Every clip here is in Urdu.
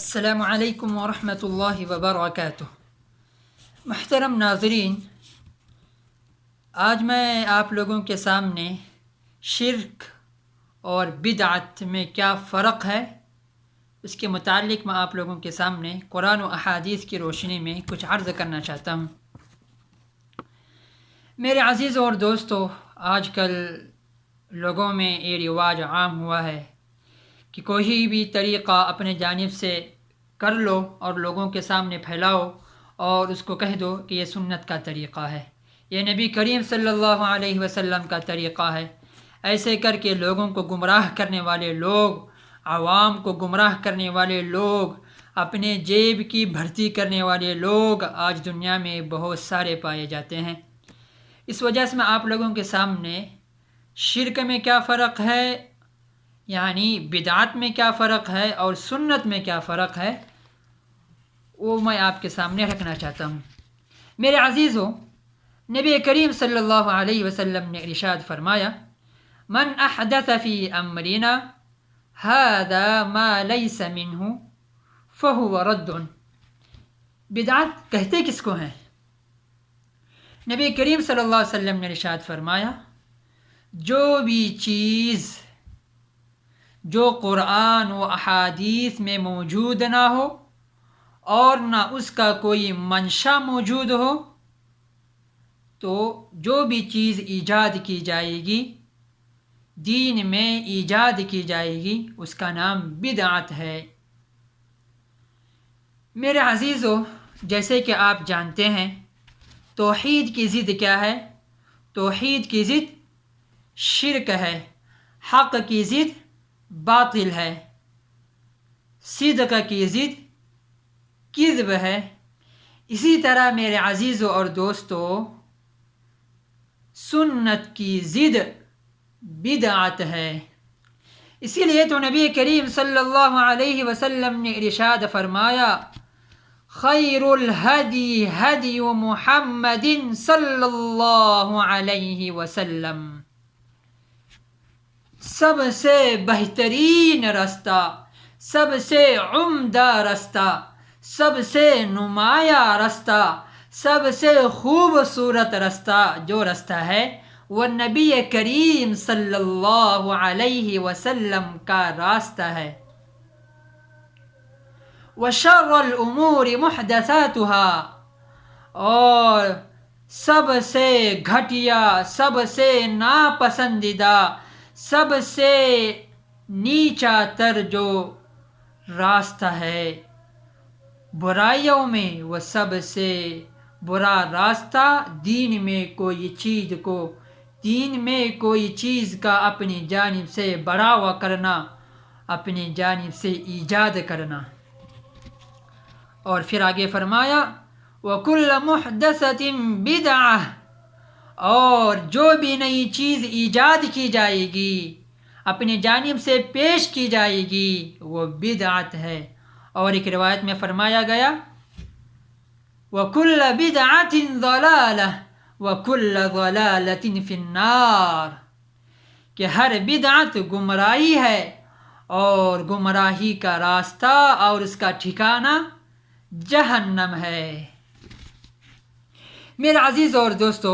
السلام علیکم ورحمۃ اللہ وبرکاتہ۔ محترم ناظرین، آج میں آپ لوگوں کے سامنے شرک اور بدعت میں کیا فرق ہے اس کے متعلق میں آپ لوگوں کے سامنے قرآن و احادیث کی روشنی میں کچھ عرض کرنا چاہتا ہوں۔ میرے عزیزوں اور دوستو، آج کل لوگوں میں یہ رواج عام ہوا ہے کہ کوئی بھی طریقہ اپنے جانب سے کر لو اور لوگوں کے سامنے پھیلاؤ اور اس کو کہہ دو کہ یہ سنت کا طریقہ ہے، یہ نبی کریم صلی اللہ علیہ وسلم کا طریقہ ہے۔ ایسے کر کے لوگوں کو گمراہ کرنے والے لوگ، عوام کو گمراہ کرنے والے لوگ، اپنے جیب کی بھرتی کرنے والے لوگ آج دنیا میں بہت سارے پائے جاتے ہیں۔ اس وجہ سے میں آپ لوگوں کے سامنے شرک میں کیا فرق ہے، یعنی بدعت میں کیا فرق ہے اور سنت میں کیا فرق ہے، وہ میں آپ کے سامنے رکھنا چاہتا ہوں۔ میرے عزیزوں، نبی کریم صلی اللہ علیہ وسلم نے ارشاد فرمایا، من احدث فی امرنا هذا ما لیس منہ فہو رد۔ بدعت کہتے کس کو ہیں؟ نبی کریم صلی اللہ علیہ وسلم نے ارشاد فرمایا، جو بھی چیز جو قرآن و احادیث میں موجود نہ ہو اور نہ اس کا کوئی منشا موجود ہو، تو جو بھی چیز ایجاد کی جائے گی، دین میں ایجاد کی جائے گی، اس کا نام بدعت ہے۔ میرے عزیزو، جیسے کہ آپ جانتے ہیں توحید کی ضد کیا ہے؟ توحید کی ضد شرک ہے، حق کی ضد باطل ہے، صدق کی ضد کذب ہے۔ اسی طرح میرے عزیزو اور دوستو، سنت کی ضد بدعت ہے۔ اسی لیے تو نبی کریم صلی اللہ علیہ وسلم نے ارشاد فرمایا، خیر الہدی ہدی محمد صلی اللہ علیہ وسلم۔ سب سے بہترین رستہ، سب سے عمدہ رستہ، سب سے نمایاں رستہ، سب سے خوبصورت رستہ جو رستہ ہے وہ نبی کریم صلی اللہ علیہ وسلم کا راستہ ہے۔ وشر الامور محدثاتها، اور سب سے گھٹیا، سب سے ناپسندیدہ، سب سے نیچا تر جو راستہ ہے برائیوں میں، وہ سب سے برا راستہ دین میں کوئی چیز کا اپنی جانب سے بڑھاوا کرنا، اپنی جانب سے ایجاد کرنا۔ اور پھر آگے فرمایا، وَكُلَّ مُحْدَثَةٍ بِدْعَةٍ، اور جو بھی نئی چیز ایجاد کی جائے گی، اپنی جانب سے پیش کی جائے گی، وہ بدعت ہے۔ اور ایک روایت میں فرمایا گیا، وَكُلَّ بِدْعَةٍ ضَلَالَةٍ وَكُلَّ ضَلَالَةٍ فِي النَّارِ، کہ ہر بدعت گمراہی ہے اور گمراہی کا راستہ اور اس کا ٹھکانہ جہنم ہے۔ میرے عزیز اور دوستو،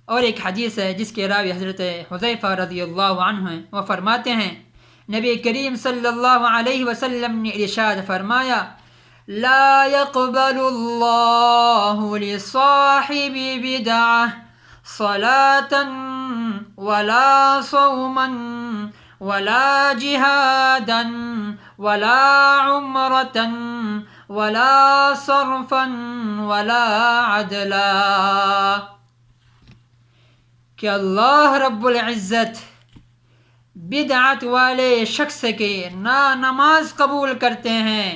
اور ایک حدیث ہے جس کے راوی حضرت حذیفہ رضی اللہ عنہ ہیں، وہ فرماتے ہیں، نبی کریم صلی اللہ علیہ وسلم نے ارشاد فرمایا، لا يقبل اللہ لصاحب بدعہ صلاة ولا صوما ولا جہادا ولا عمرة ولا صرفا ولا عدلا، کہ اللہ رب العزت بدعت والے شخص کے نہ نماز قبول کرتے ہیں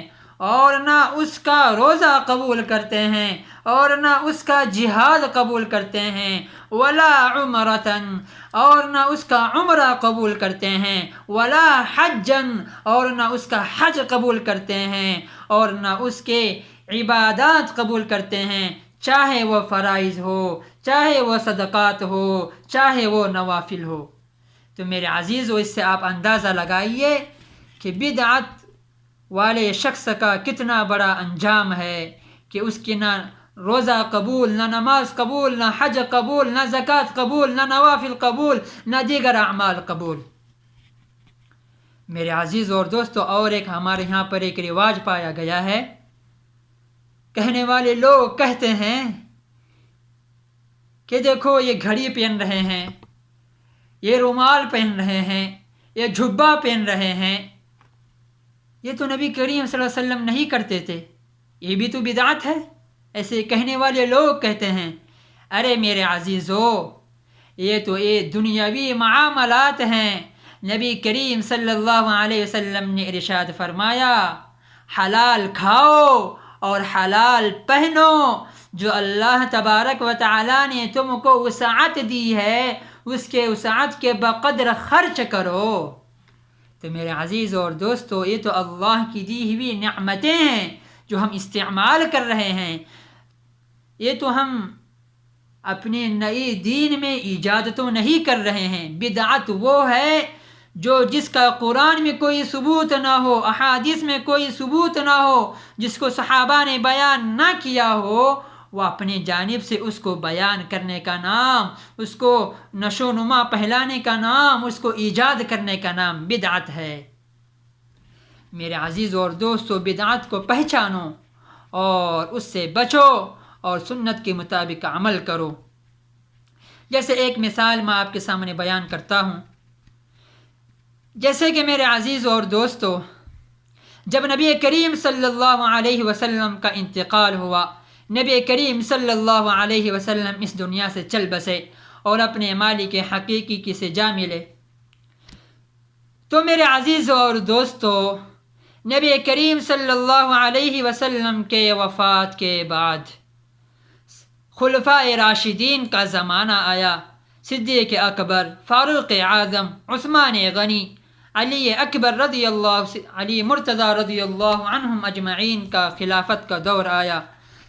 اور نہ اس کا روزہ قبول کرتے ہیں اور نہ اس کا جہاد قبول کرتے ہیں، ولا عمرۃ، اور نہ اس کا عمرہ قبول کرتے ہیں، ولا حجا، اور نہ اس کا حج قبول کرتے ہیں، اور نہ اس کے عبادات قبول کرتے ہیں، چاہے وہ فرائض ہو، چاہے وہ صدقات ہو، چاہے وہ نوافل ہو۔ تو میرے عزیزو، اس سے آپ اندازہ لگائیے کہ بدعت والے شخص کا کتنا بڑا انجام ہے کہ اس کی نہ روزہ قبول، نہ نماز قبول، نہ حج قبول، نہ زکوٰۃ قبول، نہ نوافل قبول، نہ دیگر اعمال قبول۔ میرے عزیز اور دوستو، اور ایک ہمارے یہاں پر ایک رواج پایا گیا ہے۔ کہنے والے لوگ کہتے ہیں کہ دیکھو یہ گھڑی پہن رہے ہیں، یہ رومال پہن رہے ہیں، یہ جھبا پہن رہے ہیں، یہ تو نبی کریم صلی اللہ علیہ وسلم نہیں کرتے تھے، یہ بھی تو بدعت ہے۔ ایسے کہنے والے لوگ کہتے ہیں ارے میرے عزیزو، یہ تو دنیاوی معاملات ہیں۔ نبی کریم صلی اللہ علیہ وسلم نے ارشاد فرمایا حلال کھاؤ اور حلال پہنو، جو اللہ تبارک و تعالی نے تم کو وسعت دی ہے اس کے وسعت کے بقدر خرچ کرو۔ تو میرے عزیز اور دوستو، یہ تو اللہ کی دی ہوئی نعمتیں ہیں جو ہم استعمال کر رہے ہیں، یہ تو ہم اپنے نئے دین میں ایجاد تو نہیں کر رہے ہیں۔ بدعت وہ ہے جس کا قرآن میں کوئی ثبوت نہ ہو، احادیث میں کوئی ثبوت نہ ہو، جس کو صحابہ نے بیان نہ کیا ہو، وہ اپنی جانب سے اس کو بیان کرنے کا نام، اس کو نشو و نما پھیلانے کا نام، اس کو ایجاد کرنے کا نام بدعت ہے۔ میرے عزیز اور دوستو، بدعت کو پہچانو اور اس سے بچو اور سنت کے مطابق عمل کرو۔ جیسے ایک مثال میں آپ کے سامنے بیان کرتا ہوں۔ جیسے کہ میرے عزیز اور دوستو، جب نبی کریم صلی اللہ علیہ وسلم کا انتقال ہوا، نبی کریم صلی اللہ علیہ وسلم اس دنیا سے چل بسے اور اپنے مالک حقیقی کی سے جا ملے، تو میرے عزیز اور دوستو، نبی کریم صلی اللہ علیہ وسلم کے وفات کے بعد خلفائے راشدین کا زمانہ آیا۔ صدیق اکبر، فاروق اعظم، عثمان غنی، علی اکبر رضی اللہ، علی مرتضی رضی اللہ عنہم اجمعین کا خلافت کا دور آیا،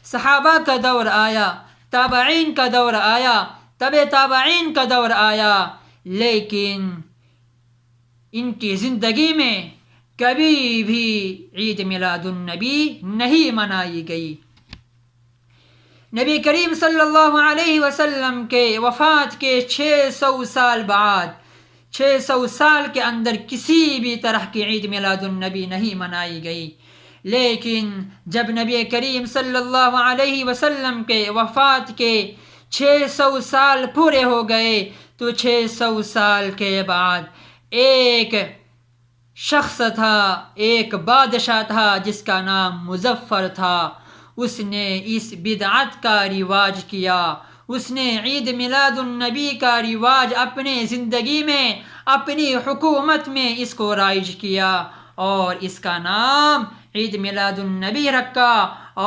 صحابہ کا دور آیا، تابعین کا دور آیا، تبع تابعین کا دور آیا، لیکن ان کی زندگی میں کبھی بھی عید میلاد النبی نہیں منائی گئی۔ نبی کریم صلی اللہ علیہ وسلم کے وفات کے 600 سال بعد، 600 سال کے اندر کسی بھی طرح کی عید میلاد النبی نہیں منائی گئی۔ لیکن جب نبی کریم صلی اللہ علیہ وسلم کے وفات کے 600 سال پورے ہو گئے تو 600 سال کے بعد ایک شخص تھا، ایک بادشاہ تھا جس کا نام مظفر تھا، اس نے اس بدعت کا رواج کیا، اس نے عید میلاد النبی کا رواج اپنے زندگی میں، اپنی حکومت میں اس کو رائج کیا اور اس کا نام عید میلاد النبی رکھا،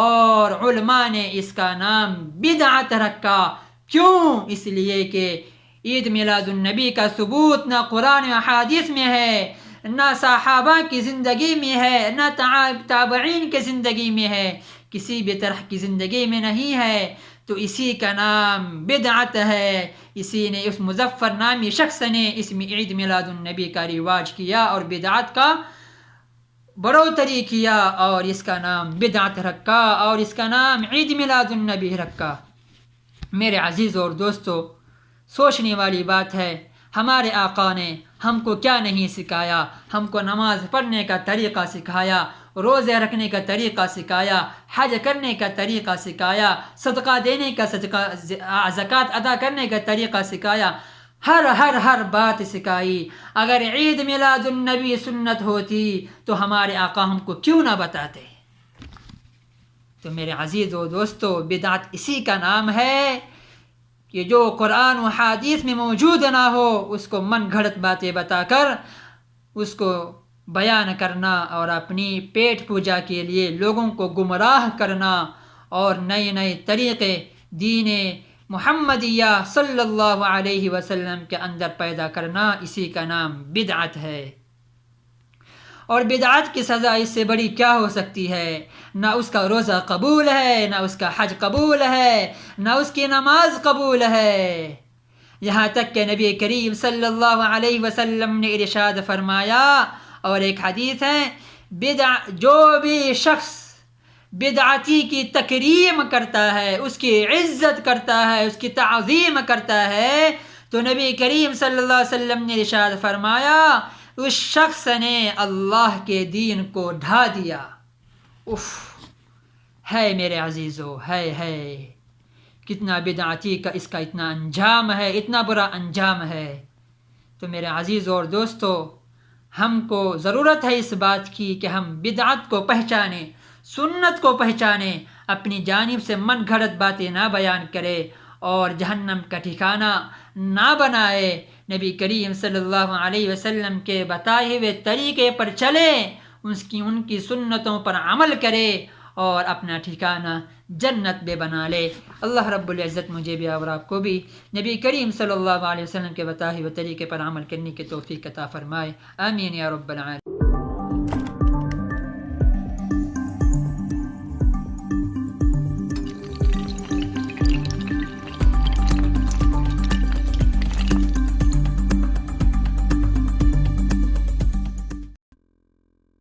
اور علماء نے اس کا نام بدعت رکھا۔ کیوں؟ اس لیے کہ عید میلاد النبی کا ثبوت نہ قرآن و احادیث میں ہے، نہ صحابہ کی زندگی میں ہے، نہ تابعین کی زندگی میں ہے، کسی بھی طرح کی زندگی میں نہیں ہے، تو اسی کا نام بدعت ہے۔ اسی نے، اس مظفر نامی شخص نے اس میں عید میلاد النبی کا رواج کیا اور بدعت کا بڑھوتری کیا اور اس کا نام بدعت رکھا اور اس کا نام عید میلاد النبی رکھا۔ میرے عزیز اور دوستو، سوچنے والی بات ہے، ہمارے آقا نے ہم کو کیا نہیں سکھایا؟ ہم کو نماز پڑھنے کا طریقہ سکھایا، روزے رکھنے کا طریقہ سکھایا، حج کرنے کا طریقہ سکھایا، صدقہ دینے کا زکوٰۃ ادا کرنے کا طریقہ سکھایا، ہر بات سکھائی۔ اگر عید میلاد النبی سنت ہوتی تو ہمارے آقا ہم کو کیوں نہ بتاتے؟ تو میرے عزیز و دوستو، بدعت اسی کا نام ہے کہ جو قرآن و حدیث میں موجود نہ ہو اس کو من گھڑت باتیں بتا کر اس کو بیان کرنا اور اپنی پیٹ پوجا کے لیے لوگوں کو گمراہ کرنا اور نئے نئے طریقے دین محمدیہ صلی اللہ علیہ وسلم کے اندر پیدا کرنا، اسی کا نام بدعت ہے۔ اور بدعت کی سزا اس سے بڑی کیا ہو سکتی ہے؟ نہ اس کا روزہ قبول ہے، نہ اس کا حج قبول ہے، نہ اس کی نماز قبول ہے۔ یہاں تک کہ نبی کریم صلی اللہ علیہ وسلم نے ارشاد فرمایا، اور ایک حدیث ہے، جو بھی شخص بدعتی کی تکریم کرتا ہے، اس کی عزت کرتا ہے، اس کی تعظیم کرتا ہے، تو نبی کریم صلی اللہ علیہ وسلم نے ارشاد فرمایا اس شخص نے اللہ کے دین کو ڈھا دیا۔ اف، ہے میرے عزیزو، ہے کتنا بدعتی کا اس کا اتنا انجام ہے، اتنا برا انجام ہے۔ تو میرے عزیزو اور دوستو، ہم کو ضرورت ہے اس بات کی کہ ہم بدعت کو پہچانیں، سنت کو پہچانیں، اپنی جانب سے من گھڑت باتیں نہ بیان کرے اور جہنم کا ٹھکانہ نہ بنائے۔ نبی کریم صلی اللہ علیہ وسلم کے بتائے ہوئے طریقے پر چلے، ان کی سنتوں پر عمل کرے اور اپنا ٹھکانہ جنت میں بنا لے۔ اللہ رب العزت مجھے بھی اور آپ کو بھی نبی کریم صلی اللہ علیہ وسلم کے بتائے ہوئے طریقے پر عمل کرنے کی توفیق عطا فرمائے، آمین یا رب العالمین۔